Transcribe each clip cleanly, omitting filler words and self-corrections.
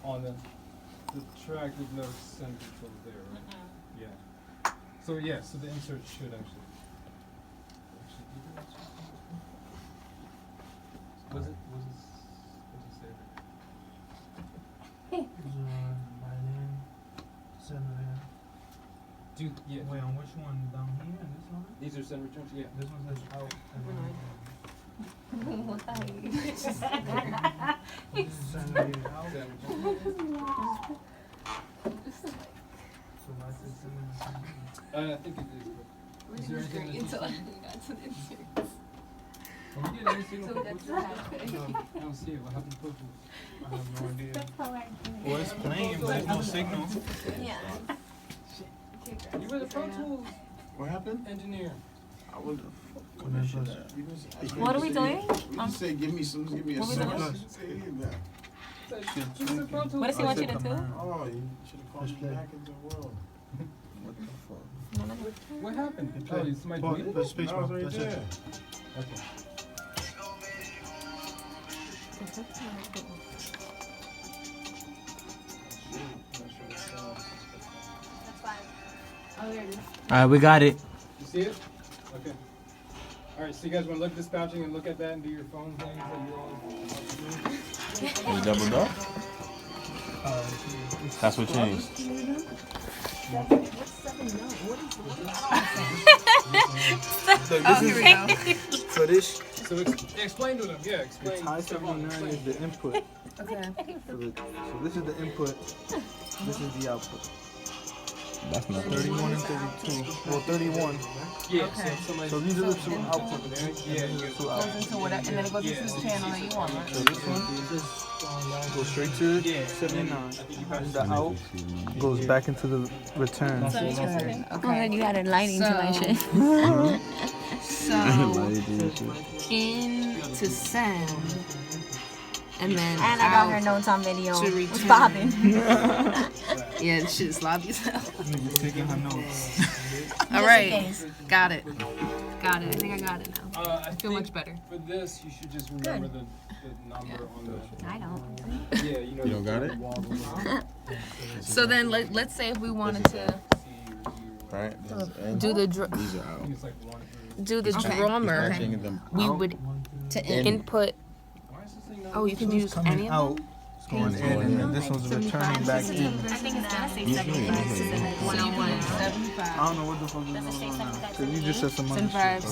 on the track with no send control there, right? Yeah. So yeah, so the insert should actually do that. Was it say there? My name, send Do yeah. Wait, on which one? Down here and this one? These are send returns. Yeah. This one says out. Send it out. So why is it sending? I think it is. Is there anything that's Are we getting any signal from Pro Tools? No, I don't see it. What happened to Pro Tools? I have no idea. Well, it's playing, but there's no signal. Yeah. You were the Pro Tools What happened? engineer. I would. What are we doing? You say give me a What we second. doing? This is the Pro Tools. What does he want you to do? Oh, you should have called me back into the world. What the fuck? What happened? Oh, is somebody deleted The it? space No, bar. it's right That's there. it. Okay. Alright, we got it. You see it? Okay. Alright, so you guys want to look at dispatching and look at that and do your phone things that you're all doing? You doubled up? That's what changed. So this, So explain to them. Yeah, explain. high 79 is the input. Okay. So this is the input. This is the output. That's not 31 and 32. Well, 31. Yeah, Okay. So these are the two outputs. Yeah, These are the two Goes outputs. into whatever, and then it goes into the channel that you want, right? So this one goes straight to 79. And the out goes back into the return. Okay. Oh, then you had a lighting to my shit. So in to send, and then And I got her out notes on video. to What's return. popping? Yeah, this shit is sloppy as hell. Niggas taking her notes. All right, got it. Got it. I think I got it now. I feel think much better. For this, you should just remember the number on the. I don't. Yeah, you know. You don't got it? So then let's say if we wanted to Right? This is in. do the These are out. It's like one. do the Okay. drummer, Patching them we out. would To input. Why is this thing not? Oh, you can This use one's any coming of out. them. It's going in, and then this one's returning back in. I think it's gonna say Usually, 75 usually. to 101. I don't know what the fuck is going on now. Cause you just said some other 75, shit.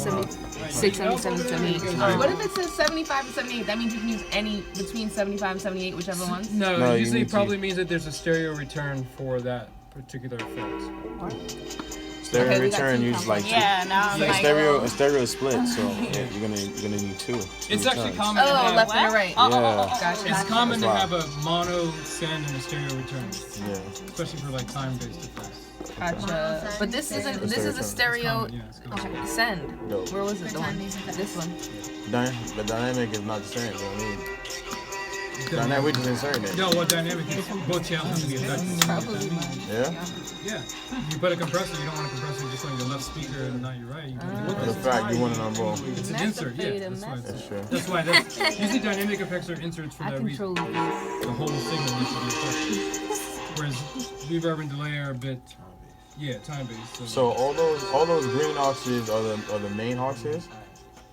76, 77, 78. What if it says 75 and 78? That means you can use any between 75 and 78, whichever ones. No, No, it you usually need to- probably means that there's a stereo return for that particular effect. Stereo Okay, we got return two uses like combos. Yeah, now I'm a like, stereo is split, so yeah, you're gonna need two. It's actually returns. common to oh, have. left and a right. Yeah, Gotcha. It's common to That's why. have a mono send and a stereo return, yeah. especially for like time-based effects. Gotcha. But this isn't. This is a stereo. Yeah, it's common. Okay, send. Dope. Where was it? The one. This one. The dynamic is not the same. You know what I mean? Dynamic, we just inserting it. No, what dynamic is both channels have to be affected. Probably mine. Yeah. Yeah. You put a compressor, you don't want a compressor just on your left speaker and not your right. You want For the fact you want it on both. it's an insert, yeah. That's why. That's true. That's why. That's usually dynamic effects are inserts for I that reason. control this. The whole signal needs to be affected. Whereas reverb and delay are a bit, yeah, time-based. So all those green auxes are the main auxes,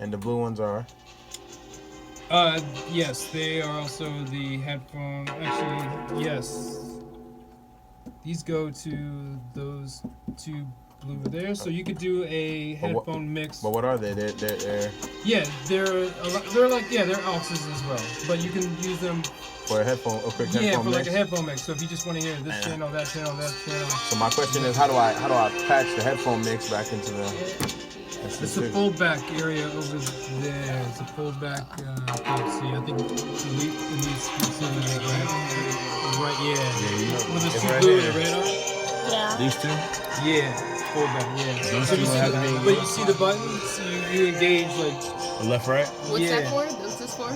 and the blue ones are. Yes, they are also the headphone. Actually, yes. These go to those two blue there. So you could do a headphone mix. But what are they? They're Yeah, they're like they're auxes as well. But you can use them. for a quick Yeah, headphone for like mix. a headphone mix. So if you just want to hear this channel, that channel, that channel. So my question is, how do I patch the headphone mix back into the? It's a foldback area over there. It's a foldback. Let's see. I think Elite specifically, right? Yeah. With the It's two right blue and here. the red on. Yeah. These two? Yeah. Foldback. Yeah. Those So two you will have to be- but you see the buttons. So you engage like. Left, right? What's Yeah. that for? What's this for?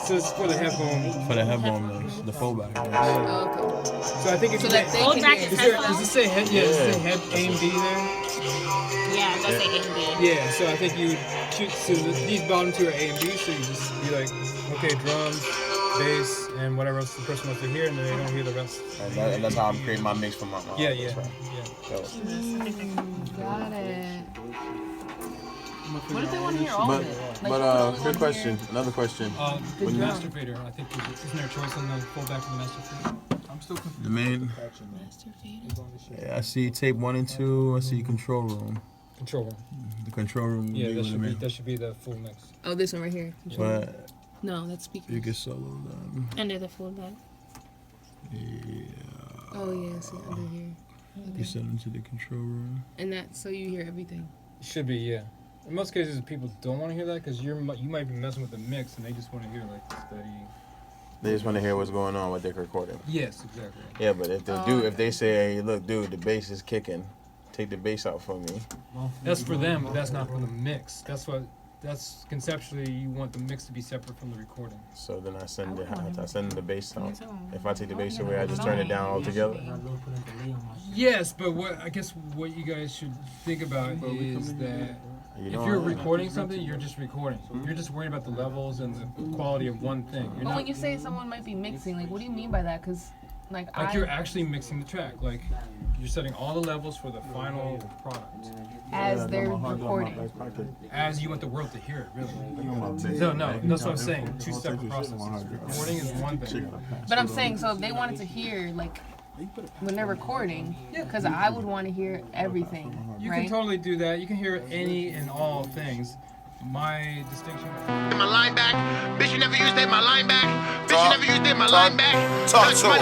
So it's for the headphone. For the headphone mix, the foldback. Oh, okay. So I think if So you that they can Fold back hear is it. does it say head? Yeah. Does it say head A and B there? Yeah, that's A and B. Yeah, so I think you would choose. So these bottom two are A and B, so you just be like, okay, drums, bass, and whatever else the person wants to hear, and then they don't hear the rest. And that's how I'm creating my mix for my. Yeah. Yo. Got it. What if they want to hear all of it? Good question. Another question. The master fader, I think, isn't there a choice on the full back of the master fader? I'm still confused. The main. Master fader. Yeah, I see tape 1 and 2. I see control room. Control room. The control room. Yeah, that should be the full mix. Oh, this one right here. Control. But No, that's speaker. you can solo them. Under the full back. Yeah. Oh yeah, see under here. You send them to the control room. And that so you hear everything. Should be, yeah. In most cases, people don't want to hear that because you might be messing with the mix and they just want to hear like steady. They just want to hear what's going on with their recording. Yes, exactly. Yeah, but if they if they say, hey, look, dude, the bass is kicking, take the bass out for me. That's for them, but that's not for the mix. That's conceptually you want the mix to be separate from the recording. So then I send the bass out. If I take the bass away, I just turn it down altogether. Yes, but what you guys should think about is that if you're recording something, you're just recording. You're just worrying about the levels and the quality of one thing. But when you say someone might be mixing, like, what do you mean by that? Because, like you're actually mixing the track. Like, you're setting all the levels for the final product. As they're recording. As you want the world to hear it, really. No, that's what I'm saying. Two separate processes. Recording is one thing. But I'm saying, so if they wanted to hear, like, when they're recording, because I would want to hear everything, You right? can totally do that. You can hear any and all things. My distinction. My line back. Bitch, you never used that. My line back. Bitch, you never used that. My line back. Talk to him.